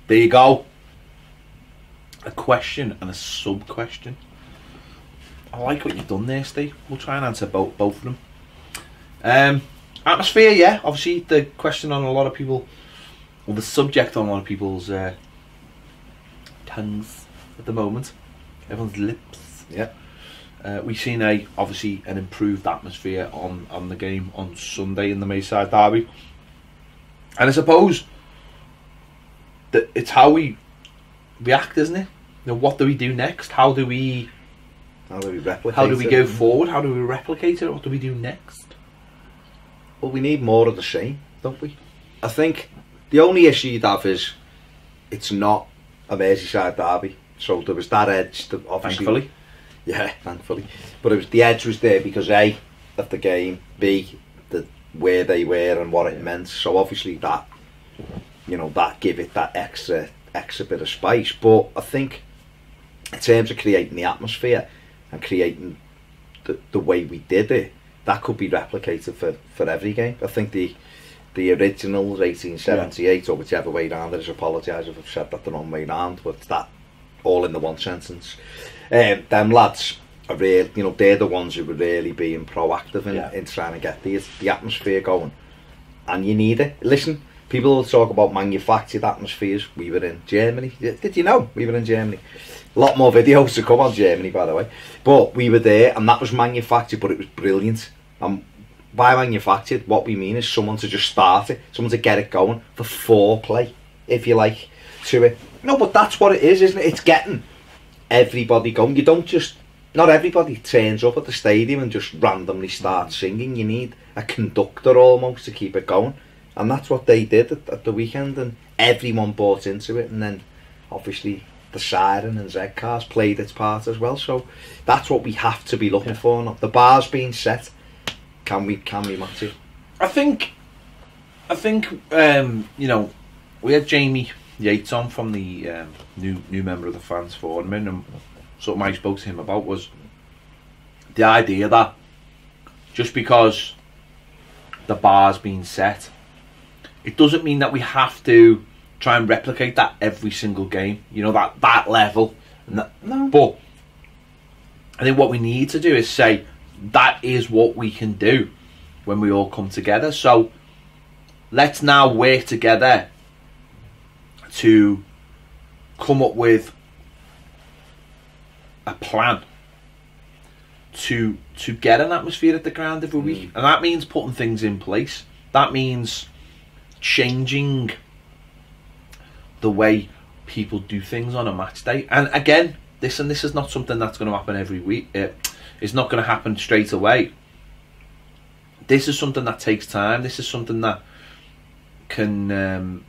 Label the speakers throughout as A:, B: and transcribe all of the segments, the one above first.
A: There you go. A question and a sub-question. I like what you've done there, Steve. We'll try and answer both of them. Atmosphere, yeah. Obviously, the question on a lot of people, or the subject on a lot of people's tongues at the moment. Everyone's lips.
B: Yeah.
A: We've seen obviously an improved atmosphere on the game on Sunday in the Merseyside derby, and I suppose that it's how we react, isn't it? You know, what do we do next? How do we
B: replicate
A: How do we
B: it?
A: go forward? How do we replicate it? What do we do next?
B: Well, we need more of the same, don't we? I think the only issue you'd have is it's not a Merseyside derby, so there was that edge that obviously,
A: Thankfully.
B: yeah, thankfully, but it was, the edge was there because A, of the game, B, where they were and what it meant. So obviously that, you know, that give it that extra bit of spice. But I think in terms of creating the atmosphere and creating the way we did it, that could be replicated for every game. I think the originals, 1878, or whichever way round it is, apologise if I've said that the wrong way round, but that all in the one sentence. Them lads are real, you know, they're the ones who were really being proactive in trying to get the atmosphere going, and you need it. Listen, people will talk about manufactured atmospheres. We were in Germany. Did you know we were in Germany? A lot more videos to come on Germany, by the way, but we were there and that was manufactured, but it was brilliant. By manufactured, what we mean is someone to just start it, someone to get it going, for foreplay, if you like, to it. No, but that's what it is, isn't it? It's getting everybody going. You don't just, not everybody turns up at the stadium and just randomly starts singing. You need a conductor almost to keep it going, and that's what they did at the weekend, and everyone bought into it. And then obviously the siren and Z cars played its part as well. So that's what we have to be looking for now. The bar's being set. Can we match it?
A: I think you know, we had Jamie Yates on from the new member of the fans forum, and something I spoke to him about was the idea that just because the bar's been set, it doesn't mean that we have to try and replicate that every single game. You know, that level. No. But I think what we need to do is say that is what we can do when we all come together. So let's now work together to come up with a plan to get an atmosphere at the ground every week. And that means putting things in place. That means changing the way people do things on a match day. And again, this is not something that's going to happen every week. It's not going to happen straight away. This is something that takes time. This is something that can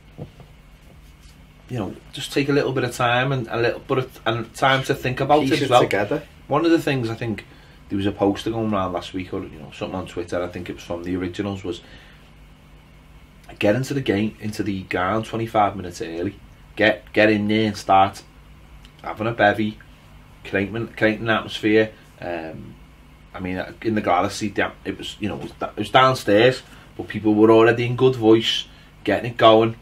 A: you know, just take a little bit of time and a little bit of time to think about it as well.
B: Together.
A: One of the things, I think there was a poster going around last week, or you know, something on Twitter, I think it was from the originals, was get into the game, into the ground 25 minutes early. Get in there and start having a bevy, creating an atmosphere. I mean, in the Galaxy, it was, you know, it was downstairs, but people were already in good voice, getting it going,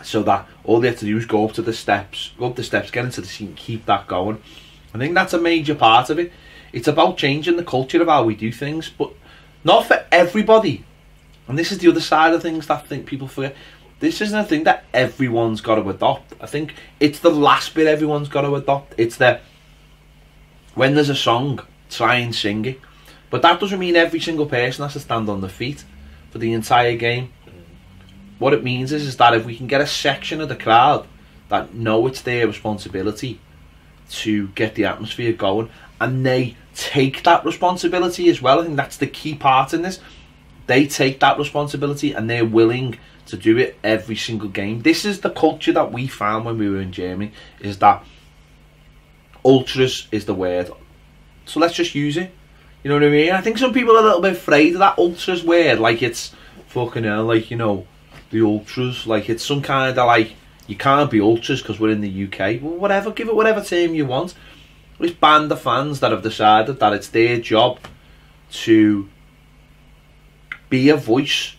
A: so that all they had to do was go up the steps, get into the seat, and keep that going. I think that's a major part of it. It's about changing the culture of how we do things, but not for everybody. And this is the other side of things that I think people forget. This isn't a thing that everyone's got to adopt. I think it's the last bit everyone's got to adopt. It's that when there's a song, try and sing it. But that doesn't mean every single person has to stand on their feet for the entire game. What it means is that if we can get a section of the crowd that know it's their responsibility to get the atmosphere going, and they take that responsibility as well. I think that's the key part in this. They take that responsibility and they're willing to do it every single game. This is the culture that we found when we were in Germany, is that ultras is the word. So let's just use it. You know what I mean? I think some people are a little bit afraid of that ultras word, like it's fucking hell, like, you know, the ultras, like it's some kind of like, you can't be ultras because we're in the UK. Well, whatever, give it whatever term you want. This band of fans that have decided that it's their job to be a voice